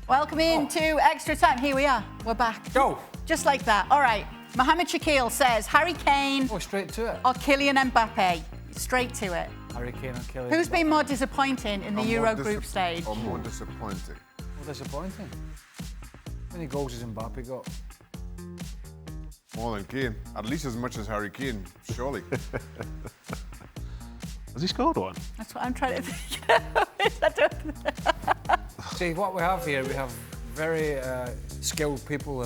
Welcome into Extra Time. Here we are. We're back. Go. Just like that. All right. Mohammed Shakil says Harry Kane Go straight to it. or Kylian Mbappe. Straight to it. Harry Kane or Kylian Who's Mbappe. been more disappointing in the Euro group stage? Or more disappointing? More disappointing. How many goals has Mbappe got? More than Kane. At least as much as Harry Kane, surely. Has he scored one? That's what I'm trying to think. See, what we have here, we have very skilled people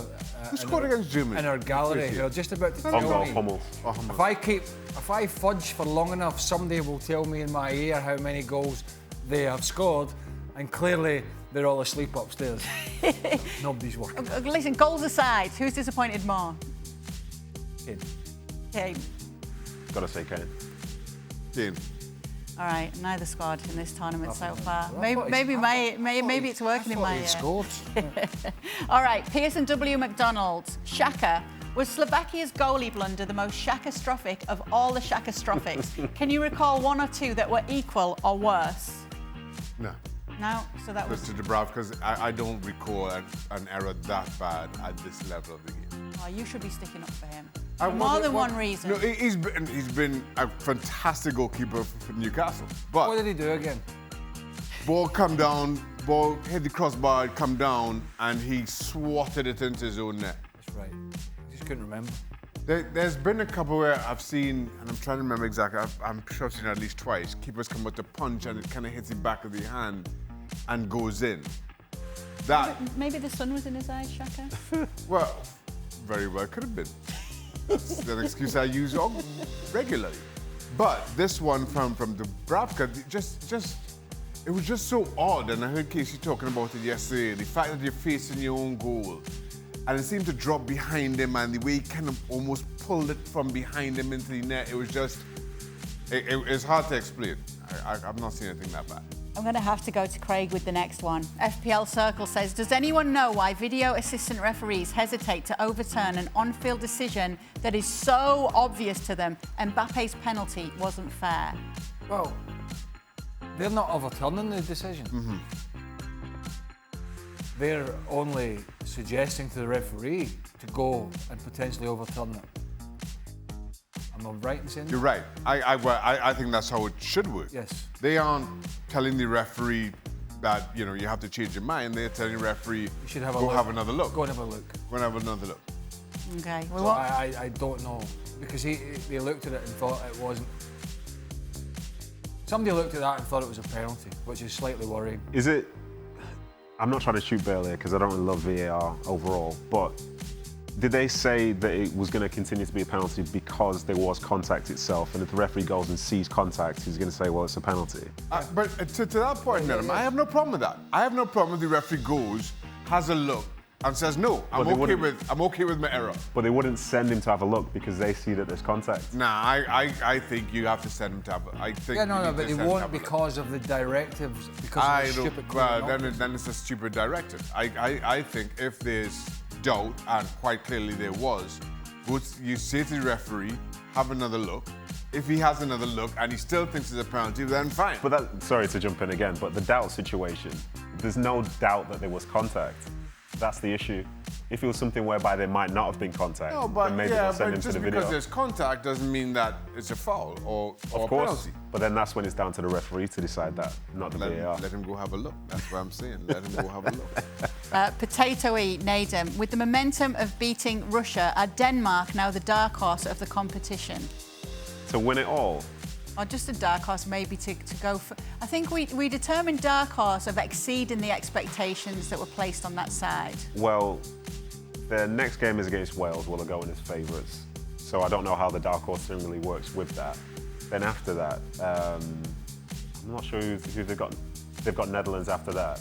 Who scored against Germany? in our gallery who are just about to tell me. Hummels. If I fudge for long enough, somebody will tell me in my ear how many goals they have scored, and clearly they're all asleep upstairs. Nobody's working. Listen, goals aside, who's disappointed more? Kane. Kane. Gotta say Kane. Kane. All right, neither squad in this tournament so far. Well, Maybe it's working in my ear. Scored. All right, Pearson W. McDonald. Shaka. Was Slovakia's goalie blunder the most Shakastrophic of all the Shakastrophics? Can you recall one or two that were equal or worse? No. No? So that was... Just to Dubravka, because I don't recall an error that bad at this level of the game. Oh, you should be sticking up for him. For more than one reason. No, he's been a fantastic goalkeeper for Newcastle. But What did he do again? ball come down, ball hit the crossbar, come down, and he swatted it into his own net. That's right. I just couldn't remember. There's been a couple where I've seen, and I'm trying to remember exactly, I'm sure I've seen it at least twice, keepers come out to punch and it kind of hits the back of the hand and goes in. That, Maybe the sun was in his eyes, Shaka? well, very well could have been. That's an excuse I use regularly. But this one from Dubravka, it was just so odd, and I heard Casey talking about it yesterday, the fact that you're facing your own goal, and it seemed to drop behind him, and the way he kind of almost pulled it from behind him into the net, it was just, it's hard to explain. I've not seen anything that bad. I'm going to have to go to Craig with the next one. FPL Circle says, does anyone know why video assistant referees hesitate to overturn an on-field decision that is so obvious to them Mbappe's penalty wasn't fair? Well, they're not overturning the decision. Mm-hmm. They're only suggesting to the referee to go and potentially overturn it. Am I right in saying that? You're right. I think that's how it should work. Yes. They aren't telling the referee that, you have to change your mind. They're telling the referee, You should have a go look. have another look. Go and have a look. Go and have another look. Okay. So I don't know, because they looked at it and thought it wasn't. Somebody looked at that and thought it was a penalty, which is slightly worrying. Is it? I'm not trying to shoot Burley because I don't really love VAR overall, but did they say that it was going to continue to be a penalty because there was contact itself, and if the referee goes and sees contact, he's going to say, well, it's a penalty? But to that point, Nedum, I have no problem with that. I have no problem if the referee goes, has a look, and says, no, I'm okay with my error. But they wouldn't send him to have a look because they see that there's contact. Nah, I think you have to send him to have a, I think Yeah, no, you no, need but to they send him to won't have a look. because of the directives, because of the stupid Well, criminal. then it's a stupid directive. I think if there's doubt, and quite clearly there was, you say to the referee, have another look. If he has another look and he still thinks it's a penalty, then fine. But sorry to jump in again, but the doubt situation, there's no doubt that there was contact. That's the issue. If it was something whereby there might not have been contact, No, but then maybe they'll send him to just the because video. there's contact doesn't mean that it's a foul or Of a course, penalty. but then that's when it's down to the referee to decide that, not the VAR. Let him go have a look. That's what I'm saying. Let him go have a look. Potato-y Nedum. With the momentum of beating Russia, are Denmark now the dark horse of the competition? To win it all? Or just a dark horse maybe to go for... I think we determined dark horse of exceeding the expectations that were placed on that side. Well, their next game is against Wales. Well, they're going as favourites. So I don't know how the dark horse thing really works with that. Then after that, I'm not sure who they've got. They've got Netherlands after that.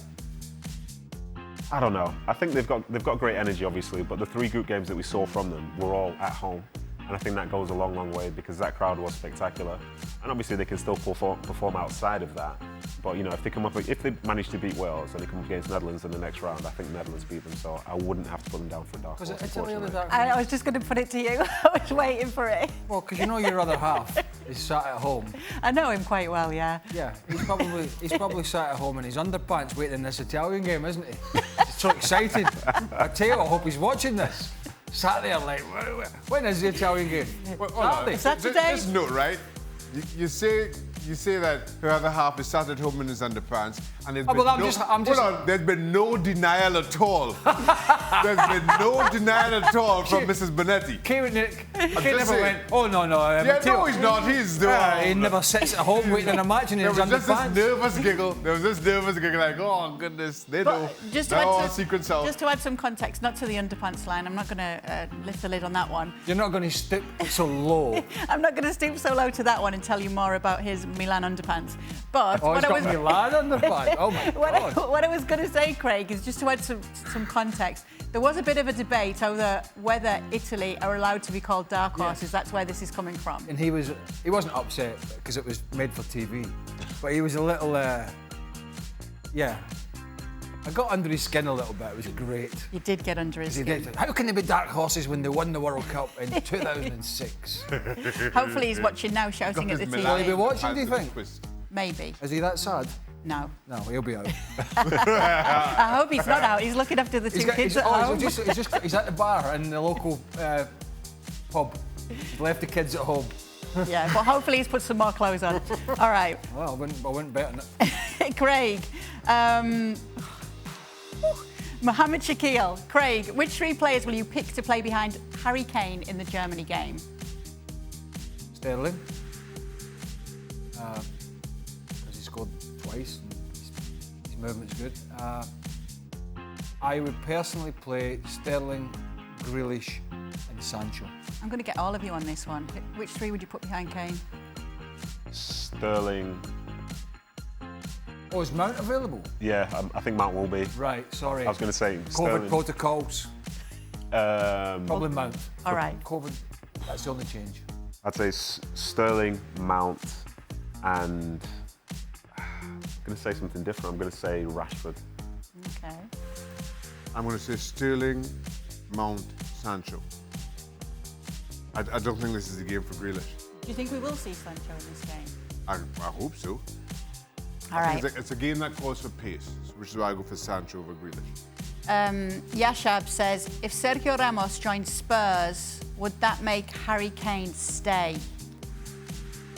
I don't know. I think they've got great energy, obviously, but the 3 group games that we saw from them were all at home. And I think that goes a long, long way because that crowd was spectacular. And obviously they can still perform outside of that. But if they manage to beat Wales and they come up against Netherlands in the next round, I think Netherlands beat them. So I wouldn't have to put them down for a dark horse. Was it Italy or the unfortunately. dark horse? I was just going to put it to you. I was waiting for it. Well, because you know your other half is sat at home. I know him quite well, yeah. Yeah, he's probably sat at home in his underpants waiting this Italian game, isn't he? Just so excited. I tell you, I hope he's watching this. Sat there like, when is the Italian game? Saturday. Just note, right? You say that her other half is sat at home in his underpants, and there's there's been no denial at all. There's been no denial at all from Mrs. Bonetti. Kay never went, oh no. Yeah, no, he's not. He's the one. He never sits at home waiting in a match in his underpants. There was this nervous giggle like, oh goodness, they know. Just to add some context, not to the underpants line, I'm not going to lift the lid on that one. You're not going to stoop so low. I'm not going to stoop so low to that one and tell you more about his Milan underpants. But Milan underpants. Oh my God. What I was going to say, Craig, is just to add some context. There was a bit of a debate over whether Italy are allowed to be called dark horses. Yes. That's where this is coming from. And he wasn't upset because it was made for TV, but he was a little, I got under his skin a little bit. It was great. You did get under his skin. How can they be dark horses when they won the World Cup in 2006? Hopefully he's watching now, shouting at the TV. Will he be watching, do you think? Maybe. Is he that sad? No. No, he'll be out. I hope he's not out. He's looking after the two kids at home. He's at the bar in the local pub. He's left the kids at home. Yeah, but hopefully he's put some more clothes on. All right. Well, I wouldn't bet on it. Craig. Mohamed Shakil. Craig, which three players will you pick to play behind Harry Kane in the Germany game? Sterling. Because he scored twice and his movement's good. I would personally play Sterling, Grealish and Sancho. I'm going to get all of you on this one. Which three would you put behind Kane? Sterling. Oh, is Mount available? Yeah, I think Mount will be. Right, sorry. I was going to say COVID Sterling. protocols. Probably Mount. All right. COVID, that's the only change. I'd say Sterling, Mount, and I'm going to say something different. I'm going to say Rashford. Okay. I'm going to say Sterling, Mount, Sancho. I don't think this is the game for Grealish. Do you think we will see Sancho in this game? I hope so. All right. It's a game that calls for pace, which is why I go for Sancho over Grealish. Yashab says, if Sergio Ramos joined Spurs, would that make Harry Kane stay?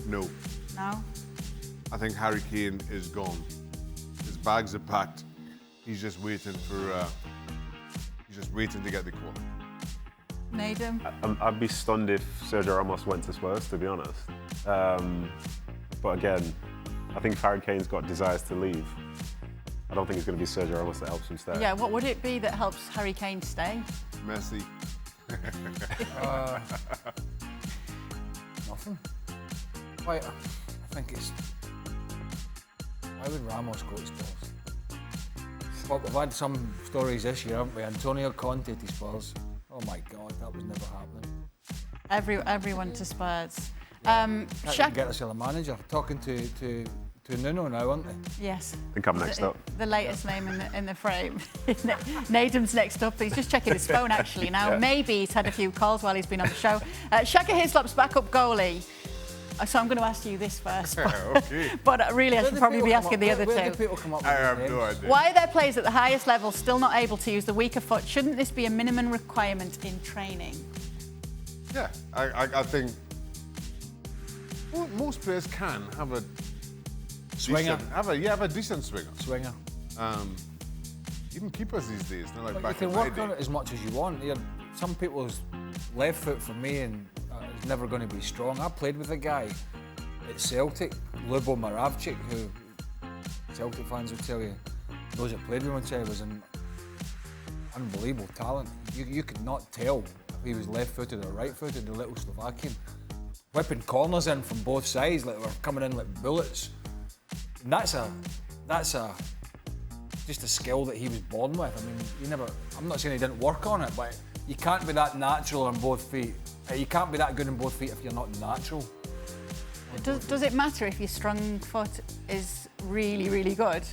No. No? I think Harry Kane is gone. His bags are packed. He's just waiting for. He's just waiting to get the call. Nedum? I'd be stunned if Sergio Ramos went to Spurs, to be honest. But again, I think if Harry Kane's got desires to leave, I don't think it's going to be Sergio Ramos that helps him stay. Yeah, what would it be that helps Harry Kane stay? Messi. Nothing. I think it's... Why would Ramos go to Spurs? Well, we've had some stories this year, haven't we? Antonio Conte to Spurs. Oh my God, that was never happening. Everyone to Spurs. Shaq get us a manager. Talking to Nuno now, aren't they? Yes. I think I'm next up. The latest name in the frame. Nedum's next up. He's just checking his phone actually now. Yeah. Maybe he's had a few calls while he's been on the show. Shaka Hislop's backup goalie. So I'm going to ask you this first. Okay. But really, I should probably be asking the other two. Where do people come up with I have no idea. Why are their players at the highest level still not able to use the weaker foot? Shouldn't this be a minimum requirement in training? Yeah, I think most players can have a swinger. Have a decent swinger. Swinger. Even keepers these days, not like but back you in can my work day. on it as much as you want. Some people's left foot for me and is never going to be strong. I played with a guy at Celtic, Lubo Moravcik, who Celtic fans will tell you, those that played with him would say was an unbelievable talent. You could not tell if he was left-footed or right-footed, the little Slovakian. Whipping corners in from both sides, like they were coming in like bullets. And that's just a skill that he was born with. I mean, I'm not saying he didn't work on it, but you can't be that natural on both feet. You can't be that good on both feet if you're not natural. Does it matter if your strong foot is really, really good?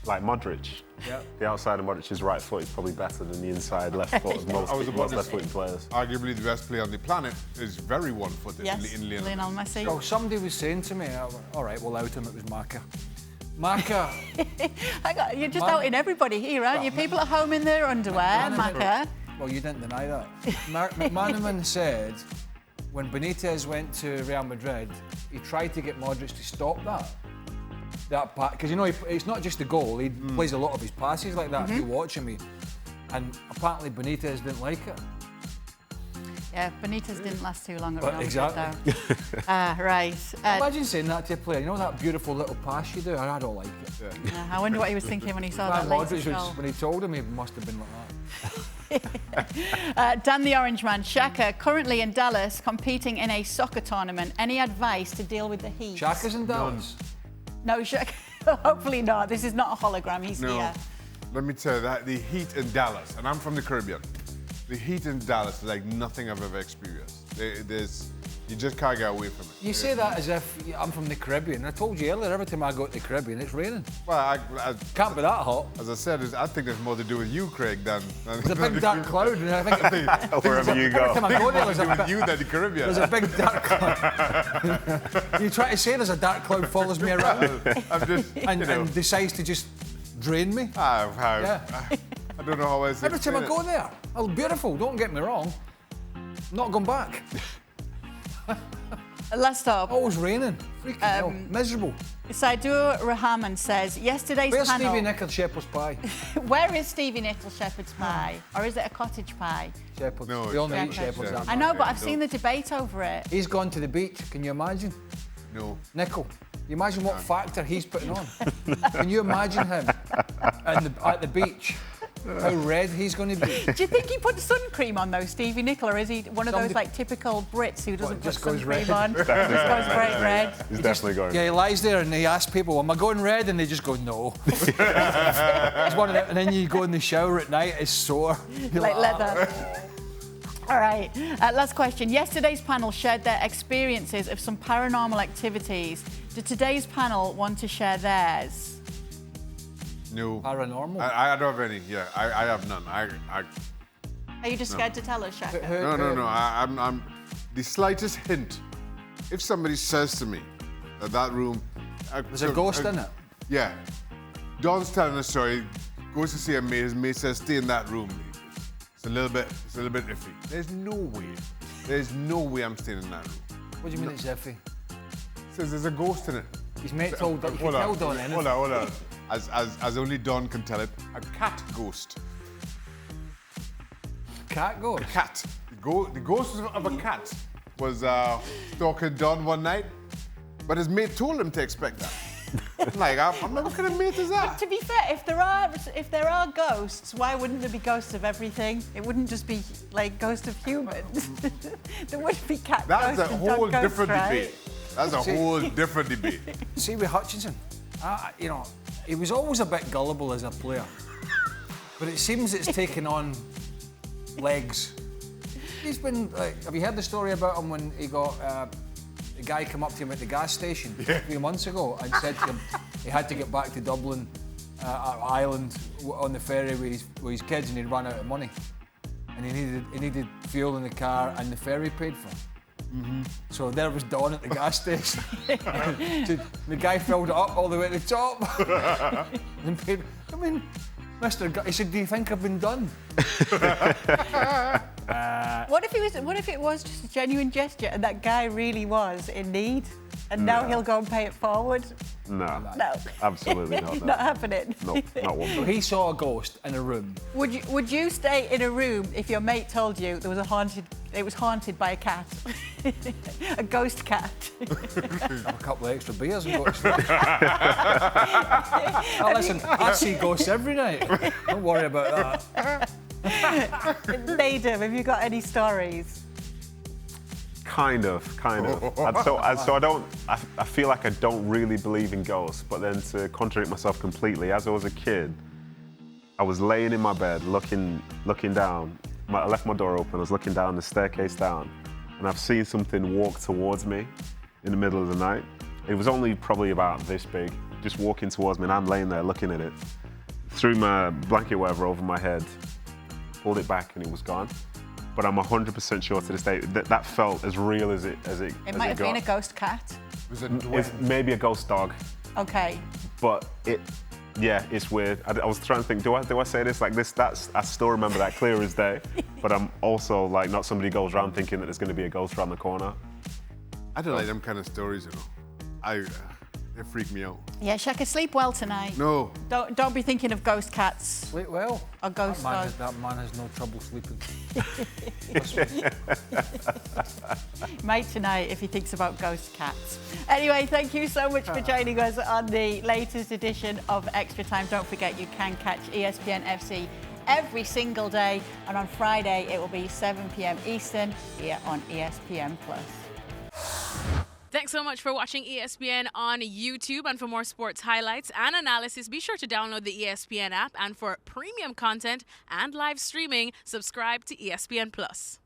Like Modric. Yeah. The outside of Modric's right foot is probably better than the inside left foot of most left-footed players. Arguably the best player on the planet is very one-footed yes, in Lionel Messi. Oh, somebody was saying to me, all right, we'll out him, it was Maka. Macca. You're just outing everybody here, aren't you? People at home in their underwear, Macca. Well, you didn't deny that. McManaman said when Benitez went to Real Madrid, he tried to get Modric to stop that because you know it's not just the goal. He plays a lot of his passes like that. If you watch him, and apparently Benitez didn't like it. Yeah, Benitez didn't last too long at Real Madrid, exactly. though. Right. Imagine saying that to a player. You know that beautiful little pass you do? I don't like it. Yeah. I wonder what he was thinking when he saw that latest goal. When he told him, he must have been like that. Dan the Orange Man, Shaka, currently in Dallas, competing in a soccer tournament. Any advice to deal with the heat? Shaka's in Dallas? No, Shaka. Hopefully not. This is not a hologram. He's here. Let me tell you that the heat in Dallas, and I'm from the Caribbean. The heat in Dallas is like nothing I've ever experienced. You just can't get away from it. You say that as if I'm from the Caribbean. I told you earlier, every time I go to the Caribbean, it's raining. Well, I can't be that hot. As I said, I think there's more to do with you, Craig, than there's a big dark cloud, and I think wherever you go. Every time I go there, there's more to do with you than the Caribbean. There's a big dark cloud. You try to say there's a dark cloud follows me around and decides to just drain me. I don't know how else to Every time I explain go there, oh, beautiful, don't get me wrong. I'm not going back. Last stop. Always raining. Freaking hell. Miserable. Saidur Rahman says, yesterday's Where's panel... Stevie Nicholls' shepherd's pie? Where is Stevie Nicholls' shepherd's pie? Or is it a cottage pie? Shepherd's. No, we only it's eat shepherd's. shepherd's. I know, but I've seen the debate over it. He's gone to the beach. Can you imagine? No. Nicol. You imagine what factor he's putting on. Can you imagine him at the beach? How red he's going to be. Do you think he put sun cream on though, Stevie Nicol, or is he one of those like typical Brits who doesn't put sun cream on? Just goes bright red. He's definitely going. Yeah, he lies there and he asks people, "Am I going red?" And they just go, "No." It's one of them, and then you go in the shower at night, it's sore. Like leather. All right, last question. Yesterday's panel shared their experiences of some paranormal activities. Do today's panel want to share theirs? No. Paranormal? I don't have any. Yeah, I have none. Are you just scared to tell us, Shaka? No. I'm the slightest hint. If somebody says to me that room... There's a ghost in it? Yeah. Don's telling a story, goes to see a mate, his mate says, stay in that room. It's a little bit iffy. There's no way I'm staying in that room. What do you mean it's iffy? Says there's a ghost in it. His mate told that you can tell Don anything. Hold on. As only Don can tell it, a cat ghost. Cat ghost? A cat. The ghost of a cat was stalking Don one night, but his mate told him to expect that. I'm like, what kind of mate is that? But to be fair, if there are ghosts, why wouldn't there be ghosts of everything? It wouldn't just be like ghosts of humans. There would be cat That's ghosts. a whole different right? debate. That's a whole different debate. See, with Hutchinson, you know, he was always a bit gullible as a player, but it seems it's taken on legs. He's been like, have you heard the story about him when he got the guy come up to him at the gas station a few months ago and said to him he had to get back to Dublin Island on the ferry with his kids and he'd run out of money and he needed fuel in the car and the ferry paid for it. So there was Don at the gas station. The guy filled it up all the way to the top. And paid. I mean, Mr. He said, "Do you think I've been done?" What if it was just a genuine gesture and that guy really was in need, and now he'll go and pay it forward? No, absolutely not. Not happening. No, not one. So he saw a ghost in a room. Would you stay in a room if your mate told you there was it was haunted by a cat, a ghost cat? A couple of extra beers and go to sleep. Listen, I see ghosts every night. Don't worry about that. Nedum, have you got any stories? Kind of. So I feel like I don't really believe in ghosts, but then to contradict myself completely, as I was a kid, I was laying in my bed, looking down. I left my door open, I was looking down the staircase down, and I've seen something walk towards me in the middle of the night. It was only probably about this big, just walking towards me, and I'm laying there looking at it. Threw my blanket, whatever, over my head, pulled it back, and it was gone. But I'm 100% sure to this day that felt as real as it It might have been a ghost cat. Was it It's maybe a ghost dog. Okay. But it's weird. I was trying to think, do I say this like this? I still remember that clear as day. But I'm also like not somebody who goes around thinking that there's going to be a ghost around the corner. I don't like them kind of stories, you know. They freak me out. Yeah, Shaka, sleep well tonight. No. Don't be thinking of ghost cats. Sleep well. Or ghost dogs. That man has no trouble sleeping. Mate tonight if he thinks about ghost cats. Anyway, thank you so much for joining us on the latest edition of Extra Time. Don't forget you can catch ESPN FC every single day, and on Friday it will be 7 p.m. Eastern here on ESPN+. Thanks so much for watching ESPN on YouTube, and for more sports highlights and analysis, be sure to download the ESPN app, and for premium content and live streaming, subscribe to ESPN+.